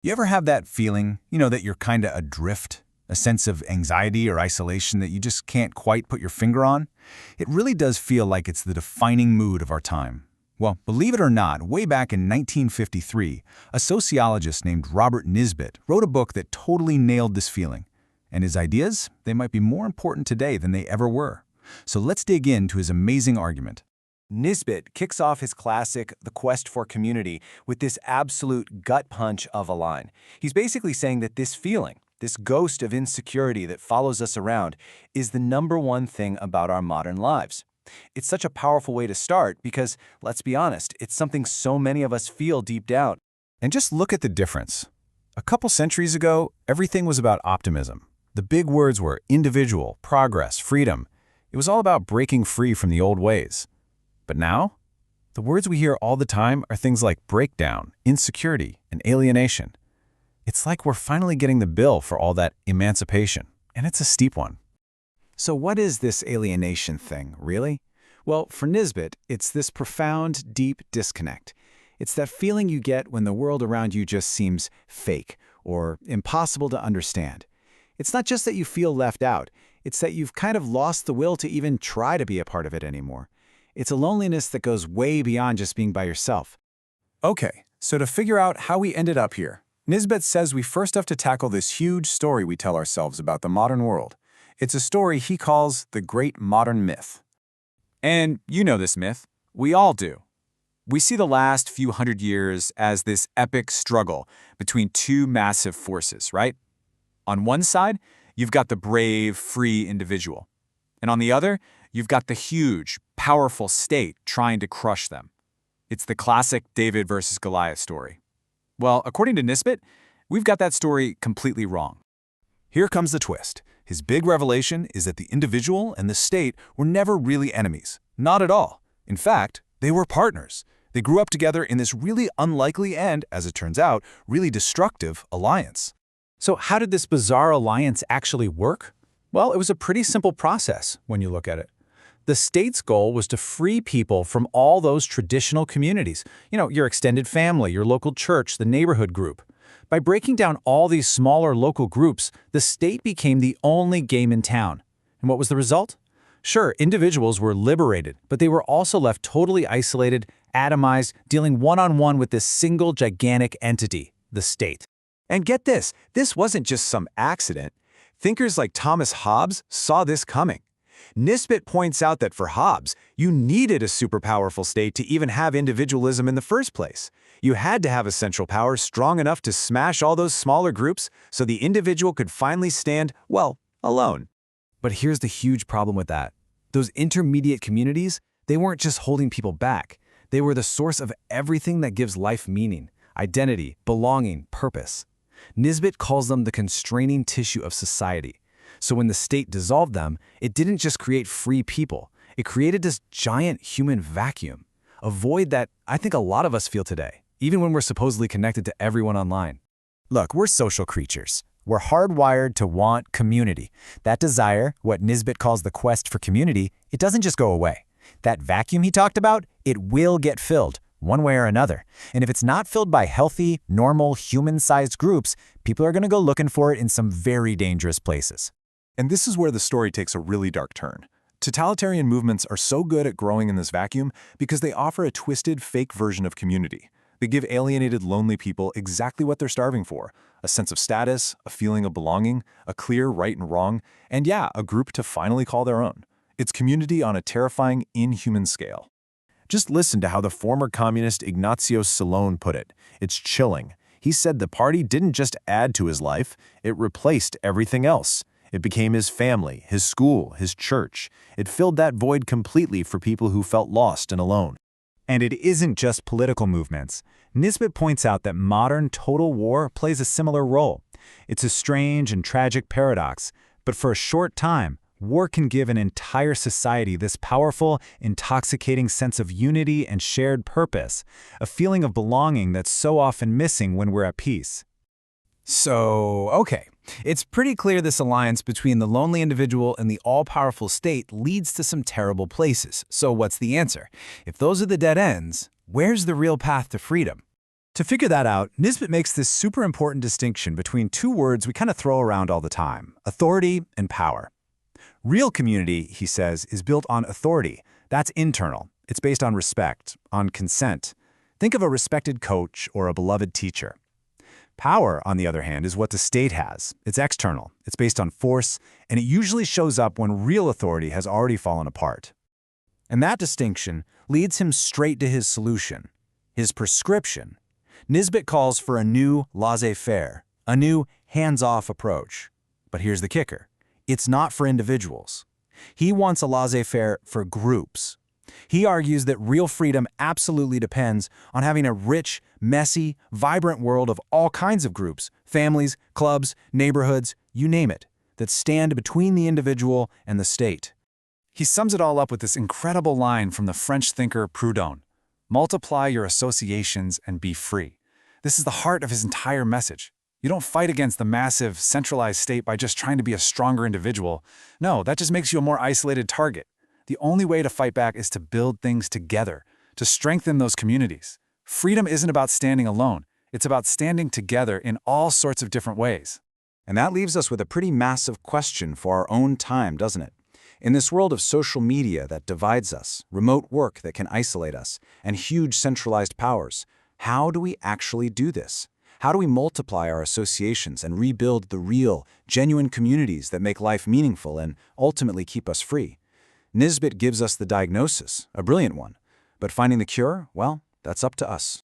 You ever have that feeling, that you're kinda adrift? A sense of anxiety or isolation that you just can't quite put your finger on? It really does feel like it's the defining mood of our time. Well, believe it or not, way back in 1953, a sociologist named Robert Nisbet wrote a book that totally nailed this feeling. And his ideas, they might be more important today than they ever were. So let's dig into his amazing argument. Nisbet kicks off his classic The Quest for Community with this absolute gut punch of a line. He's basically saying that this feeling, this ghost of insecurity that follows us around, is the number one thing about our modern lives. It's such a powerful way to start because, let's be honest, it's something so many of us feel deep down. And just look at the difference. A couple centuries ago, everything was about optimism. The big words were individual, progress, freedom. It was all about breaking free from the old ways. But now, the words we hear all the time are things like breakdown, insecurity, and alienation. It's like we're finally getting the bill for all that emancipation, and it's a steep one. So what is this alienation thing, really? Well, for Nisbet, it's this profound, deep disconnect. It's that feeling you get when the world around you just seems fake or impossible to understand. It's not just that you feel left out, it's that you've kind of lost the will to even try to be a part of it anymore. It's a loneliness that goes way beyond just being by yourself. Okay, so to figure out how we ended up here, Nisbet says we first have to tackle this huge story we tell ourselves about the modern world. It's a story he calls the Great Modern Myth. And you know this myth. We all do. We see the last few hundred years as this epic struggle between two massive forces, right? On one side, you've got the brave, free individual. And on the other, you've got the huge, powerful state trying to crush them. It's the classic David versus Goliath story. Well, according to Nisbet, we've got that story completely wrong. Here comes the twist. His big revelation is that the individual and the state were never really enemies. Not at all. In fact, they were partners. They grew up together in this really unlikely and, as it turns out, really destructive alliance. So how did this bizarre alliance actually work? Well, it was a pretty simple process when you look at it. The state's goal was to free people from all those traditional communities. Your extended family, your local church, the neighborhood group. By breaking down all these smaller local groups, the state became the only game in town. And what was the result? Sure, individuals were liberated, but they were also left totally isolated, atomized, dealing one-on-one with this single gigantic entity, the state. And get this wasn't just some accident. Thinkers like Thomas Hobbes saw this coming. Nisbet points out that for Hobbes, you needed a super powerful state to even have individualism in the first place. You had to have a central power strong enough to smash all those smaller groups so the individual could finally stand, well, alone. But here's the huge problem with that. Those intermediate communities, they weren't just holding people back. They were the source of everything that gives life meaning, identity, belonging, purpose. Nisbet calls them the constraining tissue of society. So when the state dissolved them, it didn't just create free people. It created this giant human vacuum, a void that I think a lot of us feel today, even when we're supposedly connected to everyone online. Look, we're social creatures. We're hardwired to want community. That desire, what Nisbet calls the quest for community, it doesn't just go away. That vacuum he talked about, it will get filled, one way or another. And if it's not filled by healthy, normal, human-sized groups, people are going to go looking for it in some very dangerous places. And this is where the story takes a really dark turn. Totalitarian movements are so good at growing in this vacuum because they offer a twisted, fake version of community. They give alienated, lonely people exactly what they're starving for: a sense of status, a feeling of belonging, a clear right and wrong, and yeah, a group to finally call their own. It's community on a terrifying, inhuman scale. Just listen to how the former communist Ignacio Salón put it. It's chilling. He said the party didn't just add to his life, it replaced everything else. It became his family, his school, his church. It filled that void completely for people who felt lost and alone. And it isn't just political movements. Nisbet points out that modern total war plays a similar role. It's a strange and tragic paradox, but for a short time, war can give an entire society this powerful, intoxicating sense of unity and shared purpose, a feeling of belonging that's so often missing when we're at peace. So, okay, it's pretty clear this alliance between the lonely individual and the all-powerful state leads to some terrible places. So what's the answer? If those are the dead ends, where's the real path to freedom? To figure that out, Nisbet makes this super important distinction between two words we kind of throw around all the time: authority and power. Real community, he says, is built on authority. That's internal. It's based on respect, on consent. Think of a respected coach or a beloved teacher. Power, on the other hand, is what the state has. It's external. It's based on force, and it usually shows up when real authority has already fallen apart. And that distinction leads him straight to his solution, his prescription. Nisbet calls for a new laissez-faire, a new hands-off approach. But here's the kicker. It's not for individuals. He wants a laissez-faire for groups. He argues that real freedom absolutely depends on having a rich, messy, vibrant world of all kinds of groups, families, clubs, neighborhoods, you name it, that stand between the individual and the state. He sums it all up with this incredible line from the French thinker Proudhon: "Multiply your associations and be free." This is the heart of his entire message. You don't fight against the massive, centralized state by just trying to be a stronger individual. No, that just makes you a more isolated target. The only way to fight back is to build things together, to strengthen those communities. Freedom isn't about standing alone. It's about standing together in all sorts of different ways. And that leaves us with a pretty massive question for our own time, doesn't it? In this world of social media that divides us, remote work that can isolate us, and huge centralized powers, how do we actually do this? How do we multiply our associations and rebuild the real, genuine communities that make life meaningful and ultimately keep us free? Nisbet gives us the diagnosis, a brilliant one. But finding the cure, well, that's up to us.